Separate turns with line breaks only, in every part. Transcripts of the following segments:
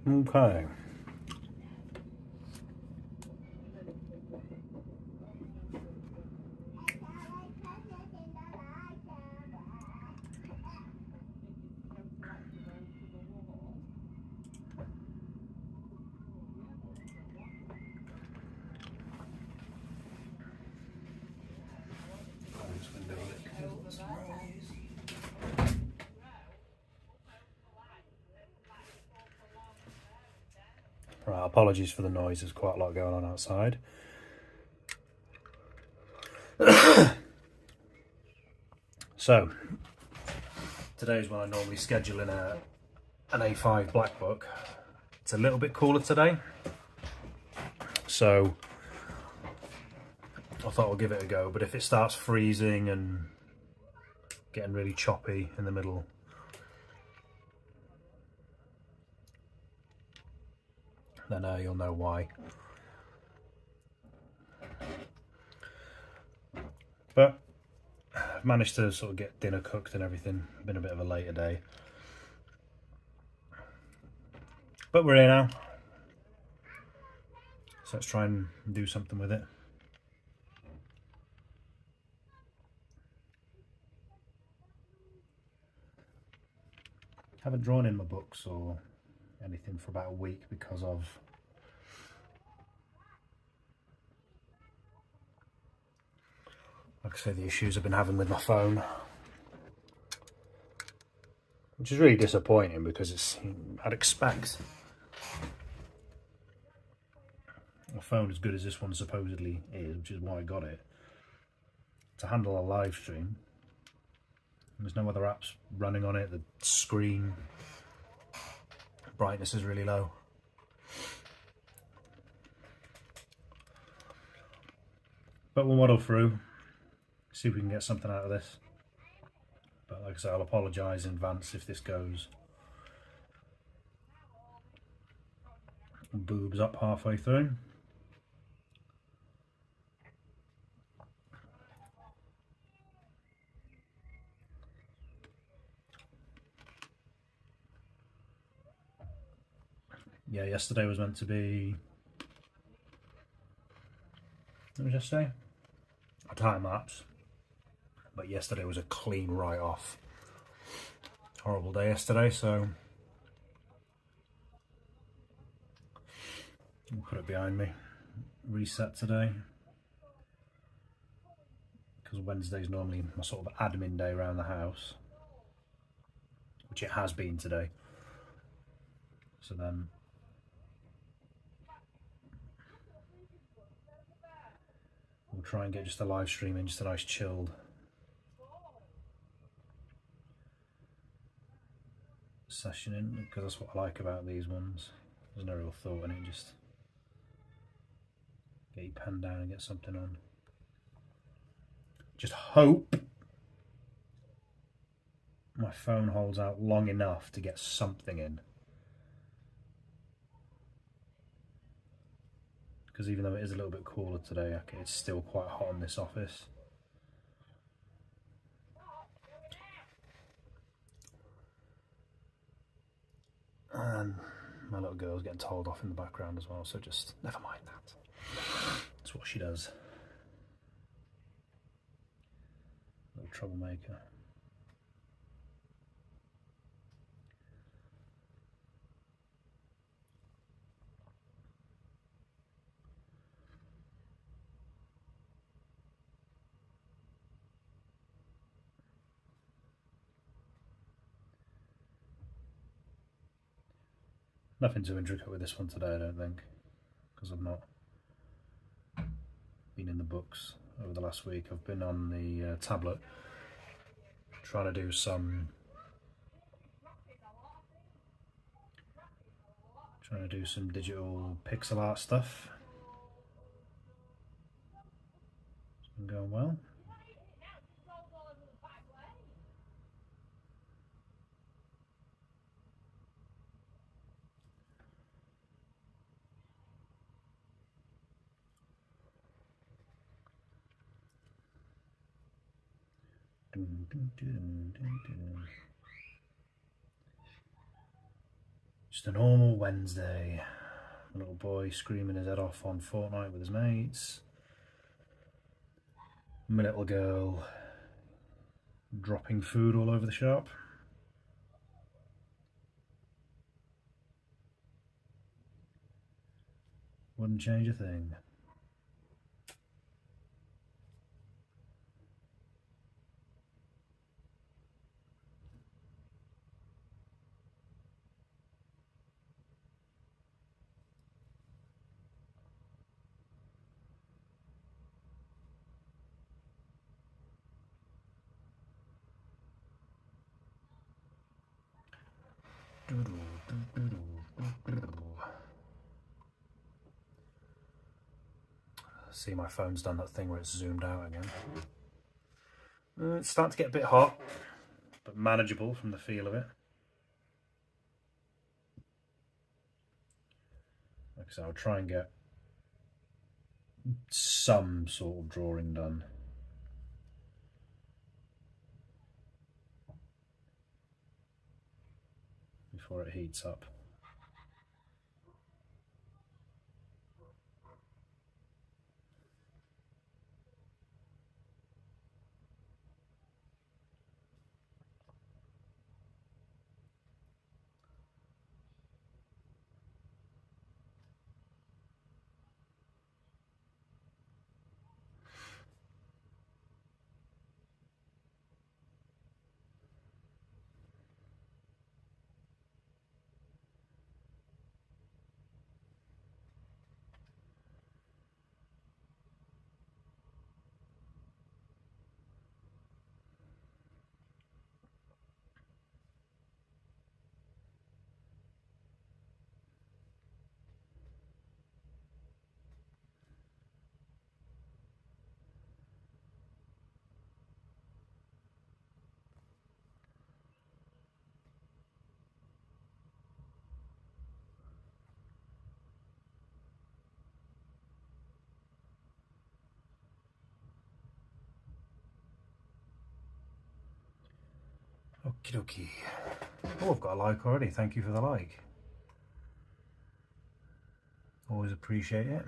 Okay. Right, apologies for the noise, there's quite a lot going on outside. So, today's when I normally schedule in an A5 Blackbook. It's a little bit cooler today, so I thought I'll give it a go, but if it starts freezing and getting really choppy in the middle, then you'll know why. But I've managed to sort of get dinner cooked and everything. Been a bit of a later day, but we're here now, so let's try and do something with it. Haven't drawn in my books or anything for about a week because of like I say, the issues I've been having with my phone, which is really disappointing because I'd expect a phone as good as this one supposedly is, which is why I got it, to handle a live stream. There's no other apps running on it, the screen brightness is really low. But we'll muddle through, see if we can get something out of this. But like I said, I'll apologise in advance if this goes boobs up halfway through. Yeah, yesterday was meant to be, what did I just say? A time lapse. But yesterday was a clean write-off. Horrible day yesterday, so I'll put it behind me. Reset today, because Wednesday's normally my sort of admin day around the house, which it has been today. So then we'll try and get just a live stream in, just a nice chilled session in, because that's what I like about these ones. There's no real thought in it, just get your pen down and get something on. Just hope my phone holds out long enough to get something in. Because even though it is a little bit cooler today, it's still quite hot in this office. And my little girl's getting told off in the background as well, so just never mind that. That's what she does. Little troublemaker. Nothing too intricate with this one today, I don't think, because I've not been in the books over the last week. I've been on the tablet trying to do some digital pixel art stuff. It's been going well. Just a normal Wednesday. A little boy screaming his head off on Fortnite with his mates. My little girl dropping food all over the shop. Wouldn't change a thing. See, my phone's done that thing where it's zoomed out again. It's starting to get a bit hot, but manageable from the feel of it. Like I said, I'll try and get some sort of drawing done before it heats up. Okie dokie. Oh, I've got a like already. Thank you for the like. Always appreciate it.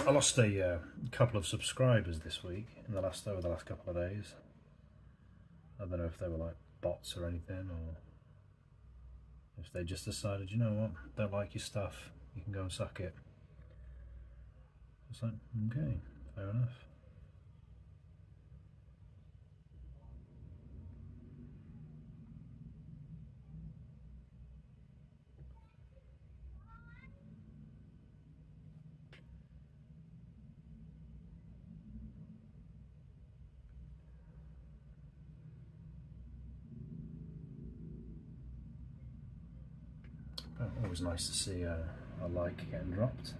I lost a couple of subscribers this week over the last couple of days. I don't know if they were like bots or anything, or if they just decided, you know what, don't like your stuff, you can go and suck it. It's like, okay, fair enough. Always nice to see a like getting dropped.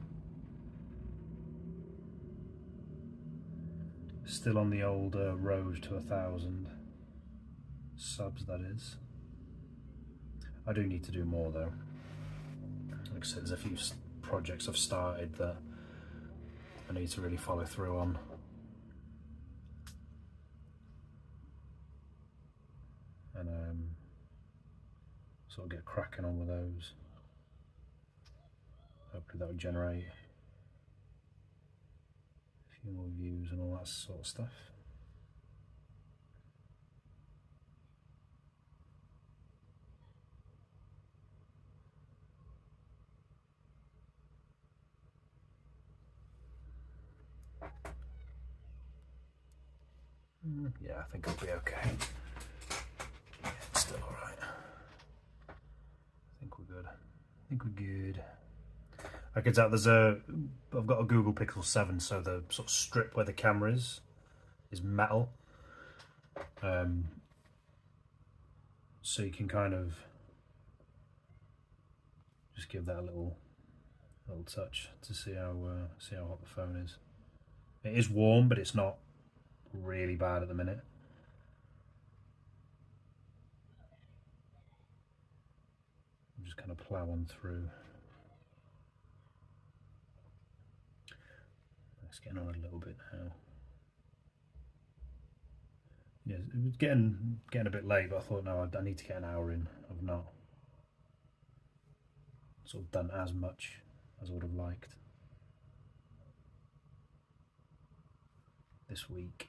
Still on the old road to 1,000 subs, that is. I do need to do more though. Like I said, there's a few projects I've started that I need to really follow through on. And sort of get cracking on with those. Hopefully that would generate a few more views and all that sort of stuff. Yeah, I think it'll be okay. Yeah, it's still alright. I think we're good. I think we're good. I can tell I've got a Google Pixel 7, so the sort of strip where the camera is metal. So you can kind of just give that a little touch to see how hot the phone is. It is warm, but it's not really bad at the minute. I'm just kind of plowing through. It's getting on a little bit now. Yeah, it was getting a bit late, but I thought no, I need to get an hour in. I've not sort of done as much as I would have liked this week.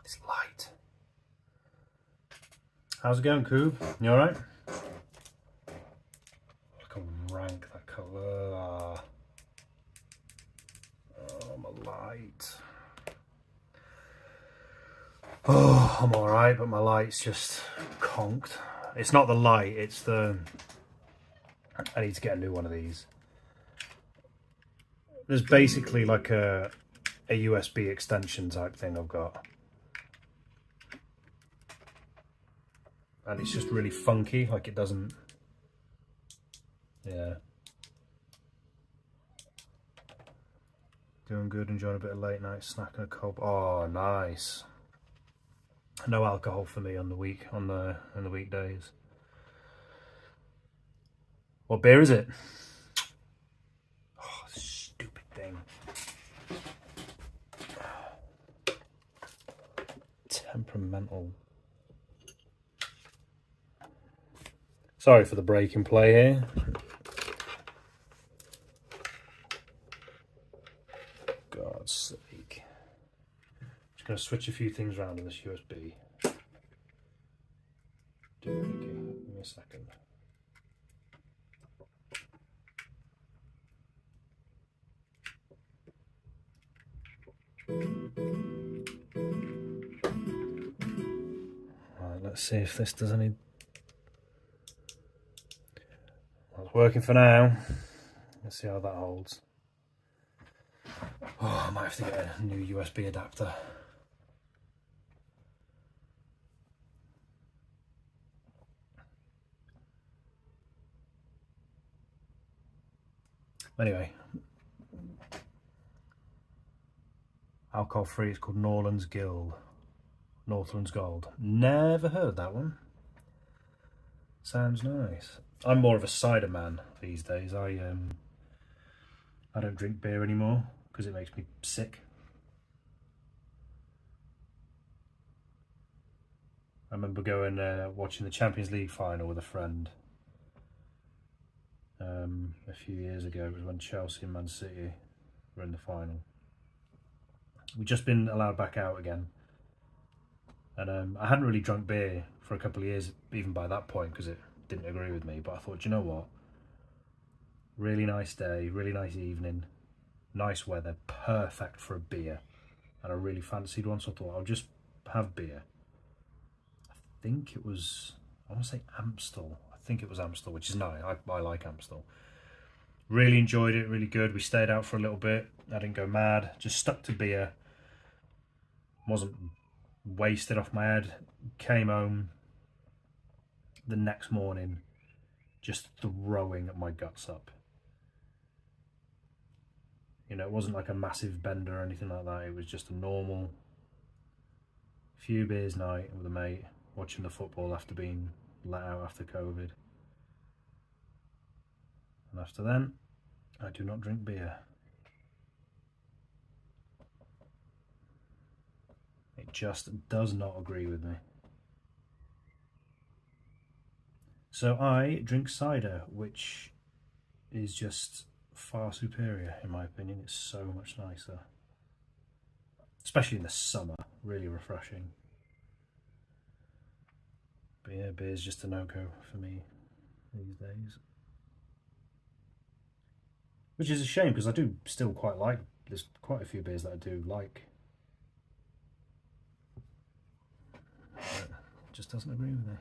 It's light. How's it going, Coob? You alright? Look how rank that colour. Oh, my light. Oh, I'm alright, but my light's just conked. It's not the light, it's the... I need to get a new one of these. There's basically like a USB extension type thing I've got. And it's just really funky, like it doesn't... Yeah. Doing good, enjoying a bit of late night snack and a cold... Oh, nice. No alcohol for me on the weekdays. What beer is it? Oh, stupid thing. Temperamental. Sorry for the break in play here. God's sake. Just going to switch a few things around in this USB. Give me a second. Right, let's see if this does any... Well, it's working for now. Let's see how that holds. Oh, I might have to get a new USB adapter. Anyway, alcohol free, it's called Northland's Guild. Northland's Gold. Never heard that one. Sounds nice. I'm more of a cider man these days. I don't drink beer anymore because it makes me sick. I remember going watching the Champions League final with a friend a few years ago. It was when Chelsea and Man City were in the final. We'd just been allowed back out again, and I hadn't really drunk beer for a couple of years even by that point because it didn't agree with me, but I thought, you know what, really nice day, really nice evening, nice weather, perfect for a beer, and I really fancied one, so I thought I'll just have beer. I think it was, I want to say Amstel. I think it was Amstel, which is nice. I like Amstel. Really enjoyed it, really good. We stayed out for a little bit. I didn't go mad, just stuck to beer. Wasn't wasted off my head. Came home the next morning just throwing my guts up. You know, it wasn't like a massive bender or anything like that. It was just a normal few beers night with a mate, watching the football after being let out after COVID. And after then, I do not drink beer. It just does not agree with me. So I drink cider, which is just far superior in my opinion. It's so much nicer. Especially in the summer, really refreshing. But yeah, beer's just a no-go for me these days. Which is a shame because I do still quite like, there's quite a few beers that I do like. But it just doesn't agree with me.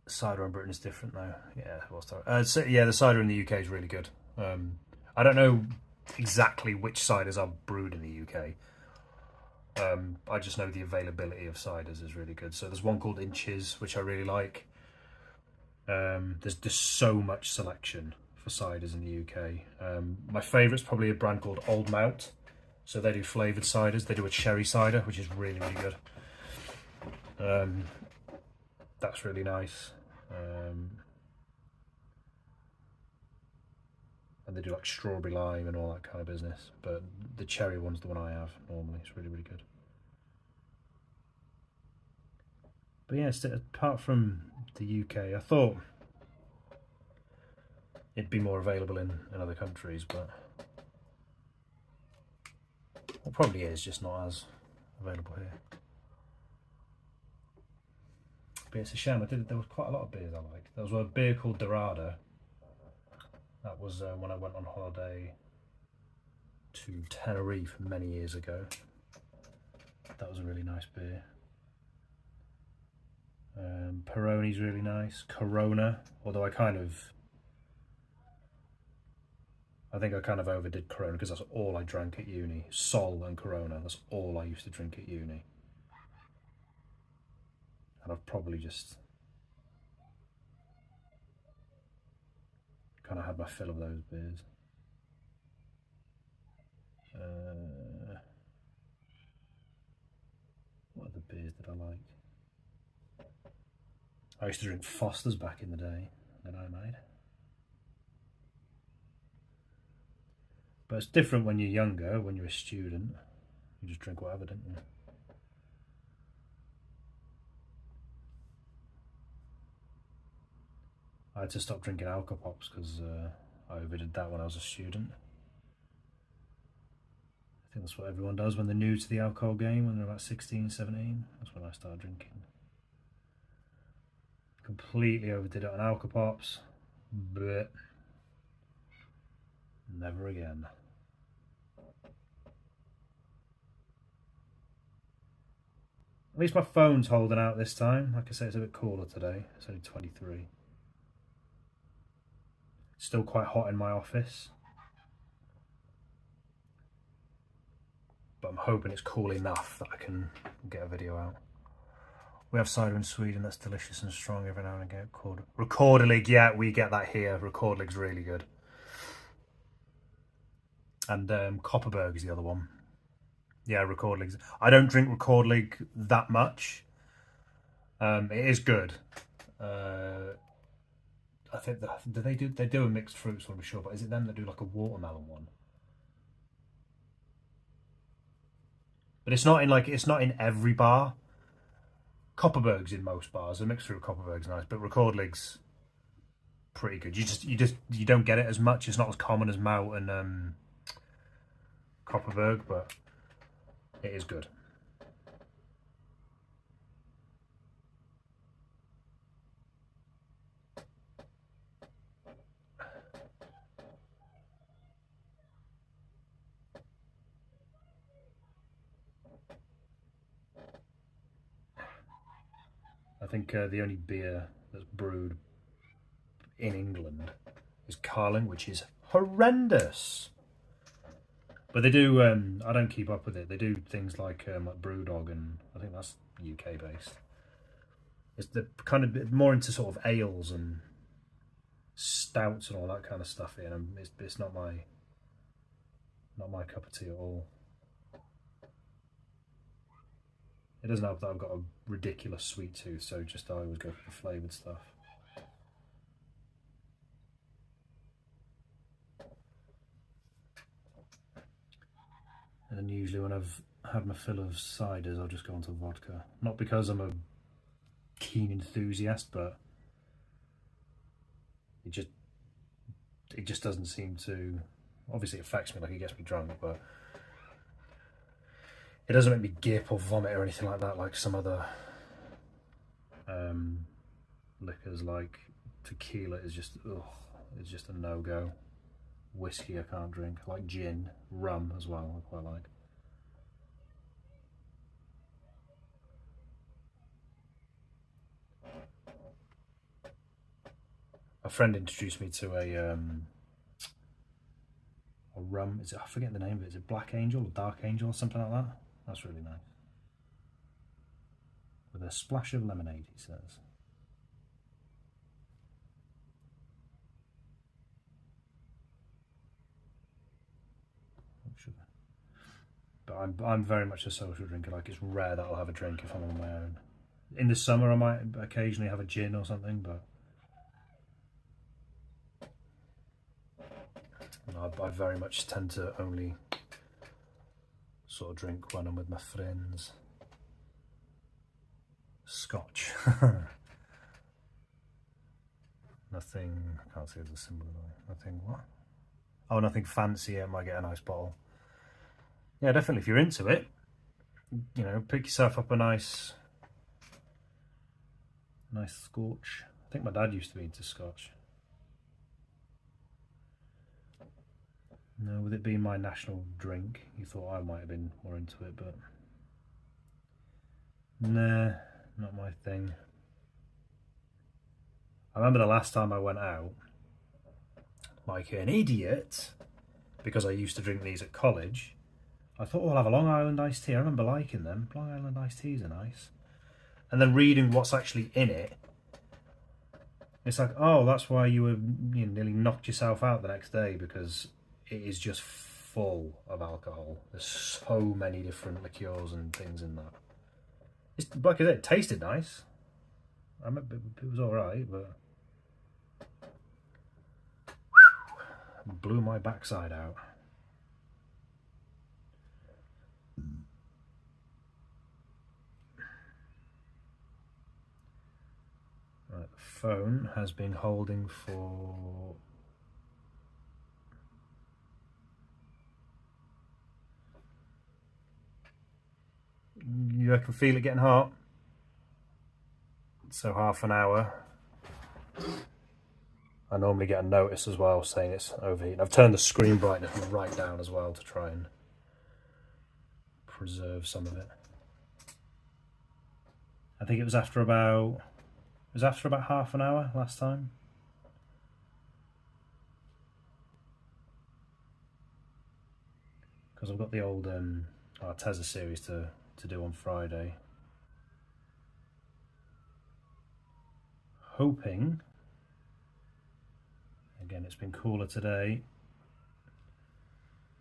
Cider in Britain is different though. Yeah, so, yeah, the cider in the UK is really good. I don't know exactly which ciders are brewed in the UK. I just know the availability of ciders is really good. So there's one called Inches, which I really like. There's so much selection for ciders in the UK. My favourite's probably a brand called Old Mount. So they do flavoured ciders. They do a cherry cider, which is really, really good. That's really nice. And they do like strawberry lime and all that kind of business. But the cherry one's the one I have normally. It's really, really good. But yeah, apart from the UK, I thought it'd be more available in other countries, but It probably is, just not as available here. But it's a shame. There was quite a lot of beers I liked. There was a beer called Dorada. That was when I went on holiday to Tenerife many years ago. That was a really nice beer. Peroni's really nice. Corona, although I think I kind of overdid Corona because that's all I drank at uni. Sol and Corona, that's all I used to drink at uni. And I've probably just kind of had my fill of those beers. What other beers did I like? I used to drink Foster's back in the day that I made. But it's different when you're younger, when you're a student. You just drink whatever, don't you? I had to stop drinking alcopops because I overdid that when I was a student. I think that's what everyone does when they're new to the alcohol game, when they're about 16, 17. That's when I started drinking. Completely overdid it on alcopops. But never again. At least my phone's holding out this time. Like I say, it's a bit cooler today. It's only 23. It's still quite hot in my office. But I'm hoping it's cool enough that I can get a video out. We have cider in Sweden that's delicious and strong every now and again called Recorderlig. Yeah, we get that here. Recorderlig's really good. And Kopparberg is the other one. Yeah, Recorderlig. I don't drink Recorderlig that much. It is good. I think they do a mixed fruits one for sure, but is it them that do like a watermelon one? But it's not in every bar. Kopparberg's in most bars. The mixed fruit Kopparberg's nice, but Recorderlig's pretty good. You don't get it as much. It's not as common as Mout and Kopparberg, but it is good. I think the only beer that's brewed in England is Carling, which is horrendous. But they do, I don't keep up with it. They do things like Brewdog, and I think that's UK based. It's the kind of more into sort of ales and stouts and all that kind of stuff here. And it's not my cup of tea at all. It doesn't help that I've got a ridiculous sweet tooth, so just I always go for the flavoured stuff. And then usually when I've had my fill of ciders, I'll just go onto vodka. Not because I'm a keen enthusiast, but it just doesn't seem to. Obviously, it affects me, like it gets me drunk, but it doesn't make me gip or vomit or anything like that, like some other liquors. Like tequila is just, it's just a no-go. Whiskey I can't drink. I like gin, rum as well, I quite like. A friend introduced me to a rum, I forget the name of it, is it Black Angel or Dark Angel or something like that? That's really nice. With a splash of lemonade, he says. Sugar. But I'm very much a social drinker. Like, it's rare that I'll have a drink if I'm on my own. In the summer I might occasionally have a gin or something, but I very much tend to only sort of drink when I'm with my friends. Scotch. Nothing, I can't see the symbol. Nothing what? Oh, nothing fancy. I might get a nice bottle. yeah, definitely if you're into it, you know, pick yourself up a nice Scotch. I think my dad used to be into Scotch. No, with it being my national drink, you thought I might have been more into it, but nah, not my thing. I remember the last time I went out, like an idiot, because I used to drink these at college, I thought, oh, I'll have a Long Island iced tea. I remember liking them. Long Island iced teas are nice. And then reading what's actually in it, it's like, oh, that's why you nearly knocked yourself out the next day, because it is just full of alcohol. There's so many different liqueurs and things in that. It's, like I said, it tasted nice. I remember it was alright, but blew my backside out. Right, the phone has been holding for I can feel it getting hot. So half an hour. I normally get a notice as well saying it's overheating. I've turned the screen brightness right down as well to try and preserve some of it. I think it was after about half an hour last time. Because I've got the old Arteza series to do on Friday. Hoping, again, it's been cooler today,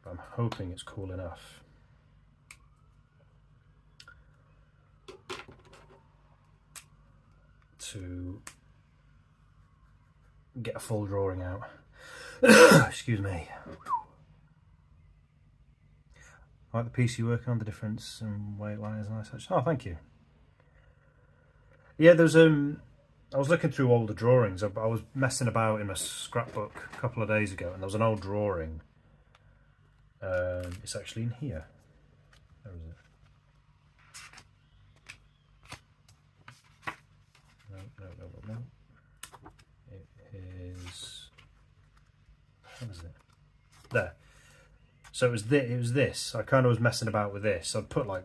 but I'm hoping it's cool enough. To get a full drawing out. Excuse me. I like the piece you're working on, the difference in weight lines and such. Oh, thank you. Yeah, there's I was looking through older drawings. I was messing about in a scrapbook a couple of days ago, and there was an old drawing. It's actually in here. Where is it? No. It is. What is it? There. So it was this. I kind of was messing about with this. I'd put like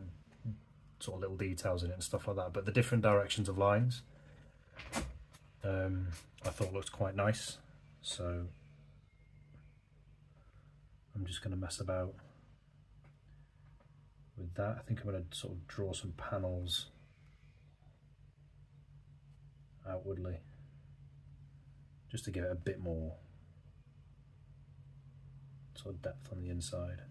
sort of little details in it and stuff like that, but the different directions of lines, I thought looked quite nice. So I'm just going to mess about with that. I think I'm going to sort of draw some panels outwardly, just to give it a bit more sort of depth on the inside.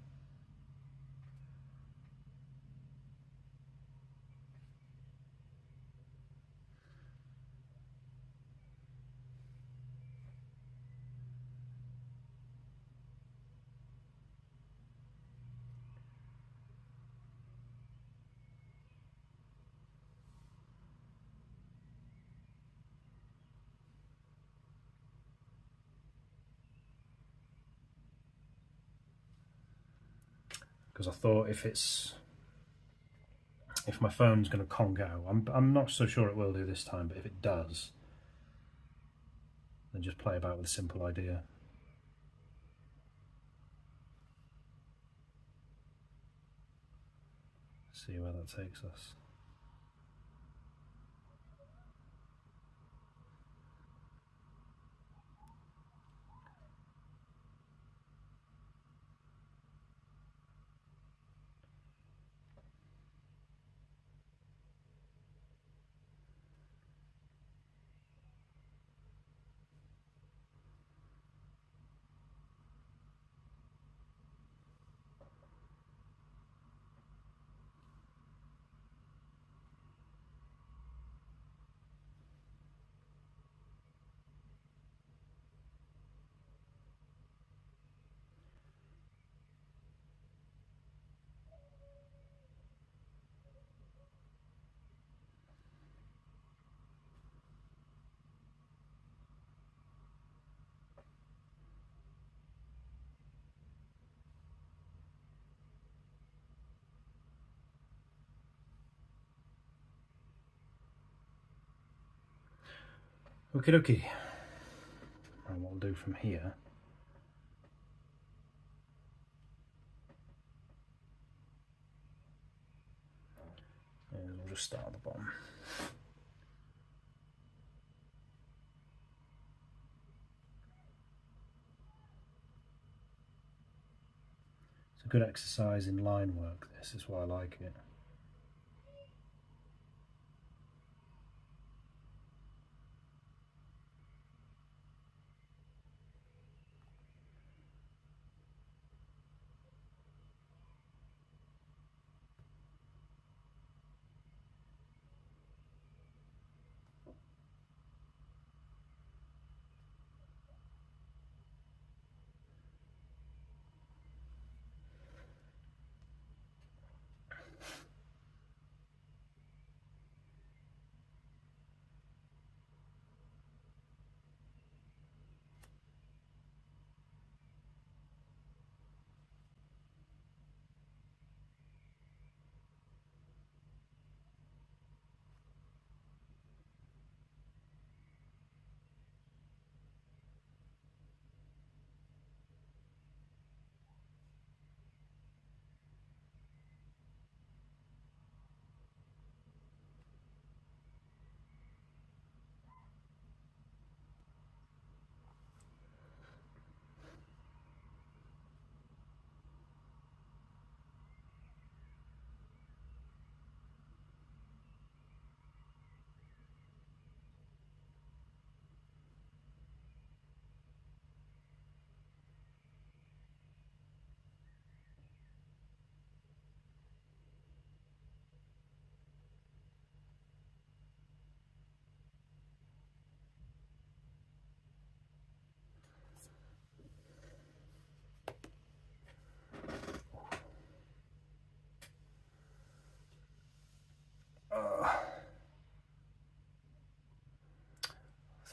Because I thought if my phone's going to conk out, I'm not so sure it will do this time, but if it does, then just play about with a simple idea. See where that takes us. Okie dokie. And what we'll do from here is we'll just start at the bottom. It's a good exercise in line work, this is why I like it.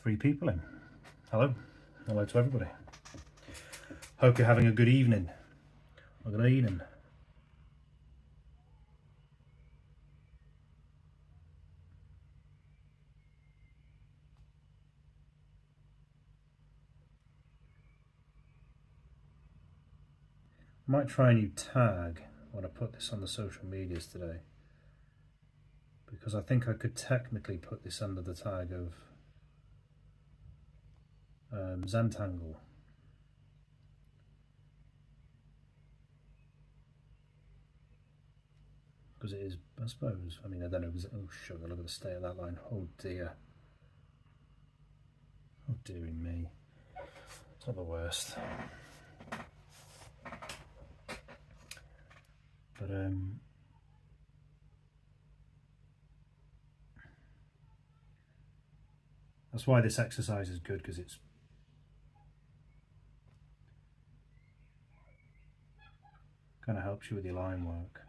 Three people in. Hello. Hello to everybody. Hope you're having a good evening. Or good evening. I might try a new tag when I put this on the social medias today, because I think I could technically put this under the tag of Zentangle. Because it is, I suppose, I mean, I don't know, oh sugar, look at the state of that line, oh dear. Oh dearie me. It's not the worst. But that's why this exercise is good, because it's kind of helps you with your line work.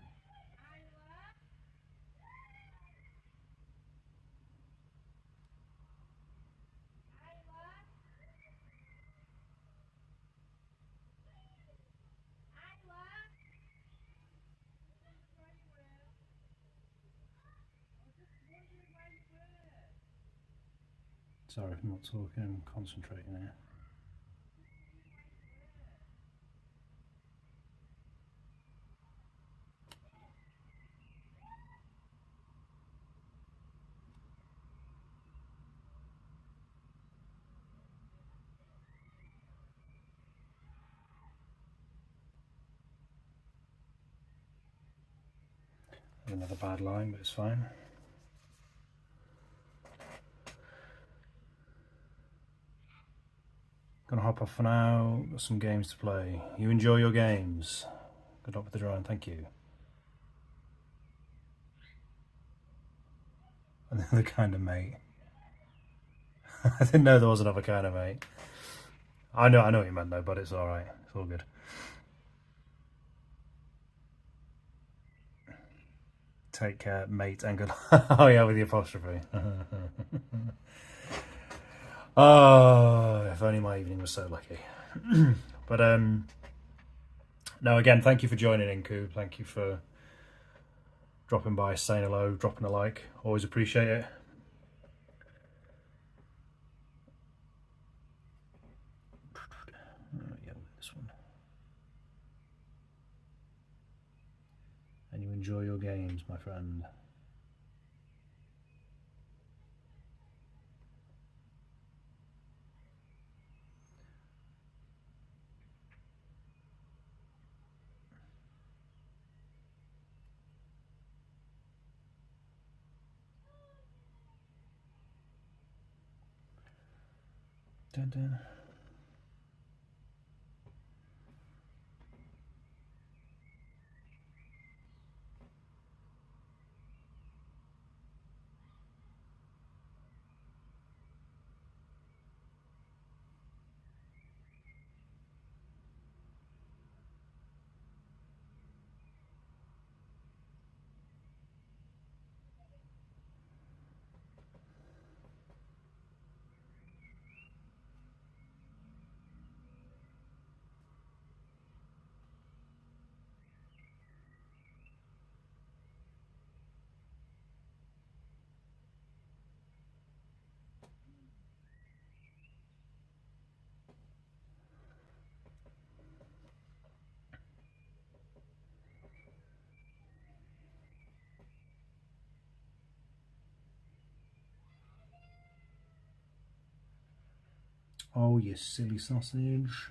Sorry if I'm not talking, I'm concentrating here. Another bad line, but it's fine. Gonna hop off for now, got some games to play. You enjoy your games. Good luck with the drawing, thank you. Another kind of mate. I didn't know there was another kind of mate. I know what you meant though, but it's alright, it's all good. Take care, mate, and good luck. Oh yeah, with the apostrophe. Oh, if only my evening was so lucky. But no, again, thank you for joining in, Coob. Thank you for dropping by, saying hello, dropping a like. Always appreciate it. this one. And you enjoy your games, my friend. Dun dun. Oh, you silly sausage.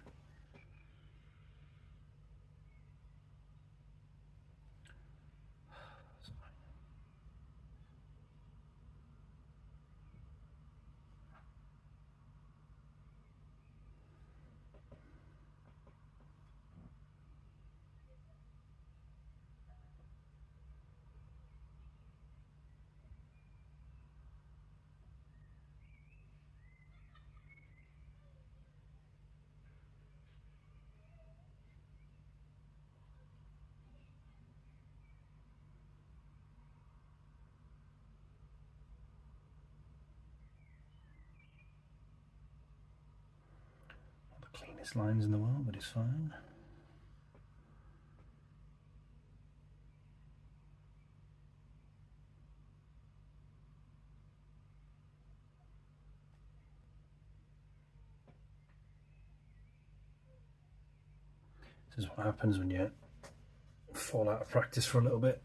Not the cleanest lines in the world, but it's fine. This is what happens when you fall out of practice for a little bit.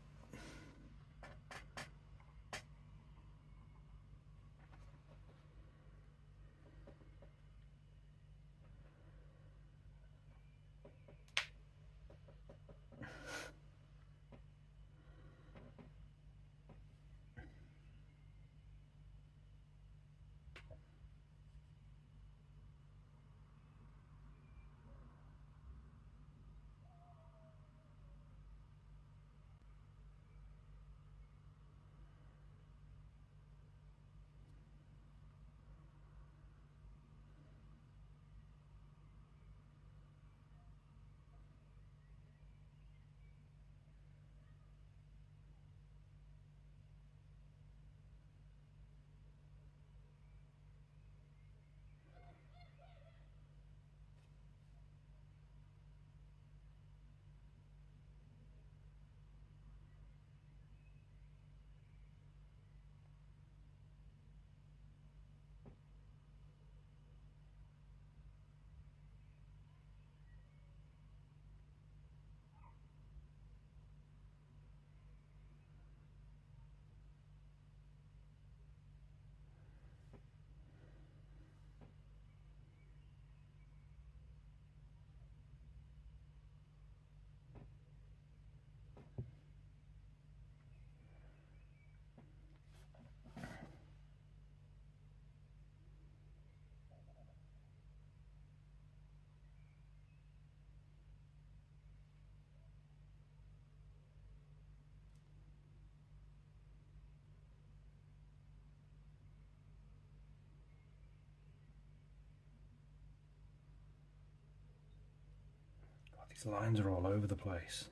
God, these lines are all over the place.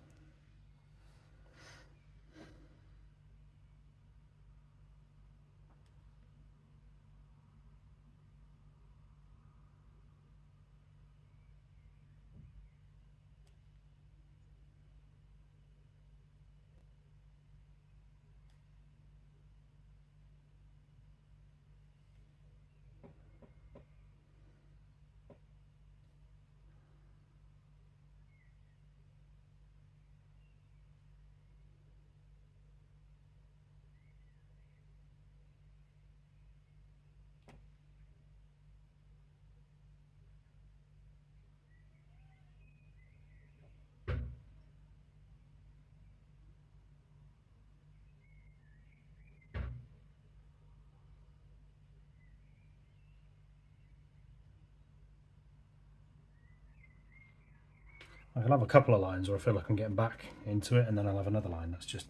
I'll have a couple of lines where I feel like I'm getting back into it, and then I'll have another line that's just...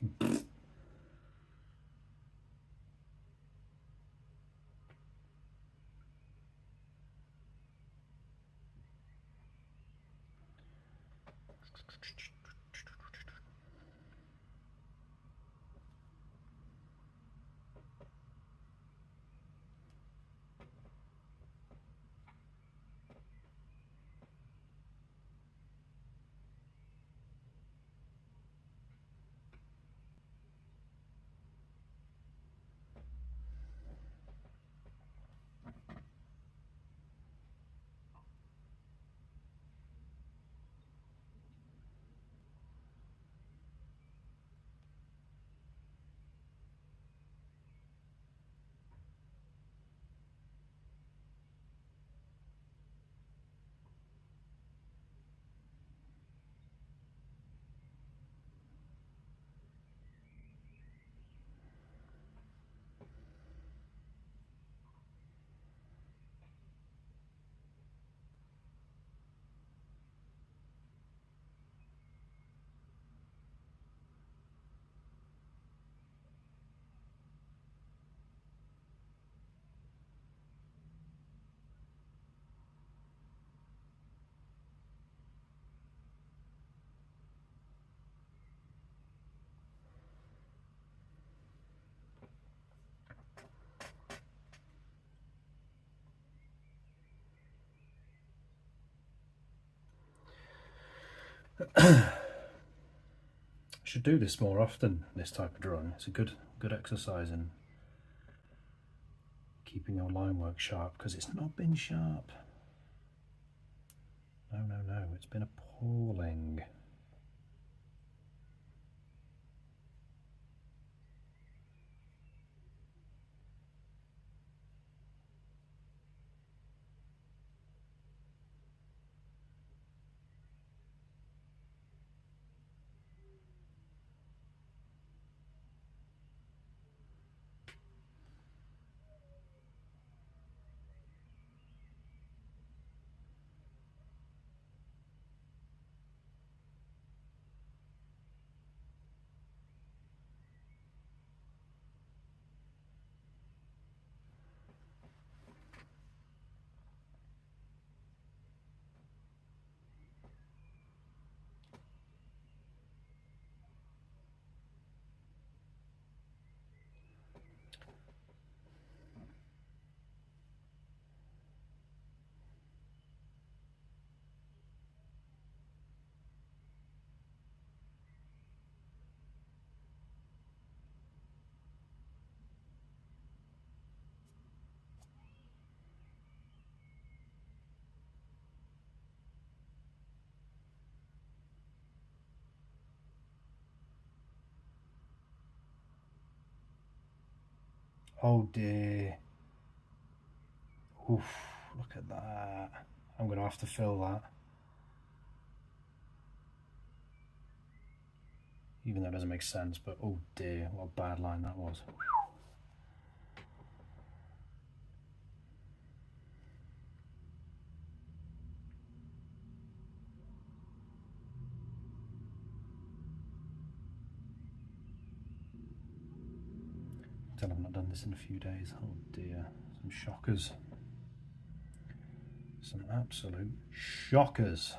I should do this more often, this type of drawing. It's a good exercise in keeping your line work sharp, because it's not been sharp. No, it's been appalling. Oh dear. Oof, look at that. I'm going to have to fill that. Even though it doesn't make sense, but oh dear, what a bad line that was. Tell I've not done this in a few days. Oh dear, some shockers. Some absolute shockers.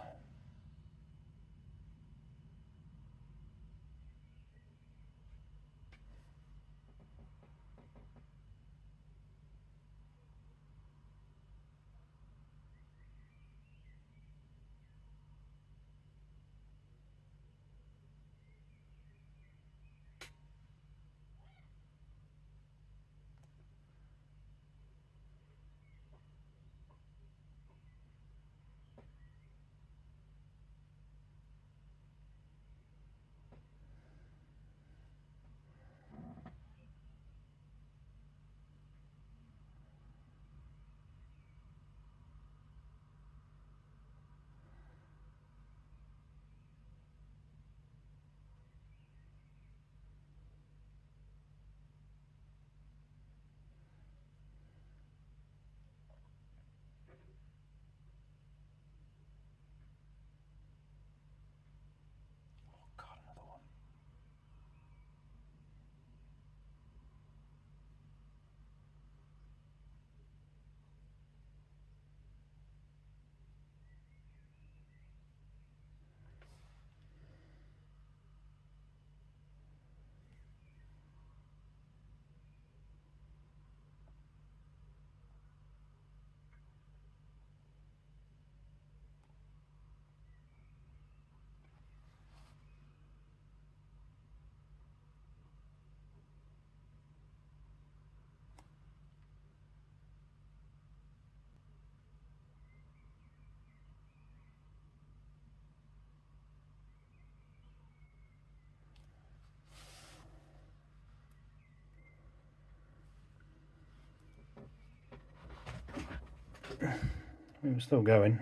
it was still going.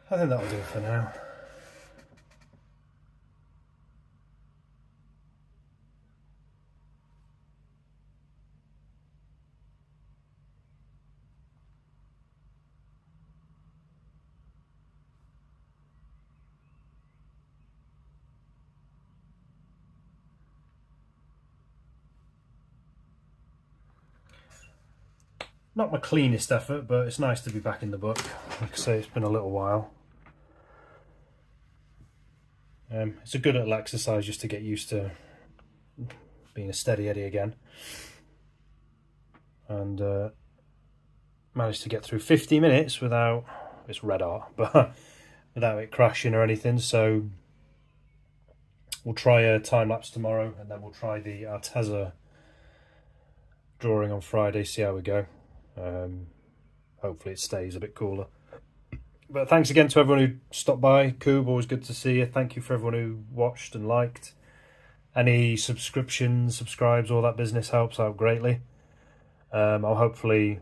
I think that'll do it for now. Not my cleanest effort, but it's nice to be back in the book. Like I say, it's been a little while. It's a good little exercise just to get used to being a steady Eddie again. And managed to get through 50 minutes without, it's red art, but without it crashing or anything. So we'll try a time lapse tomorrow, and then we'll try the Arteza drawing on Friday, see how we go. Hopefully it stays a bit cooler. But thanks again to everyone who stopped by. Coob, always good to see you. Thank you for everyone who watched and liked. Any subscriptions, subscribes, all that business helps out greatly. I'll hopefully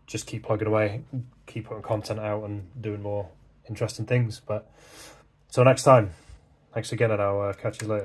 just keep plugging away, keep putting content out and doing more interesting things. But until next time, thanks again, and I'll catch you later.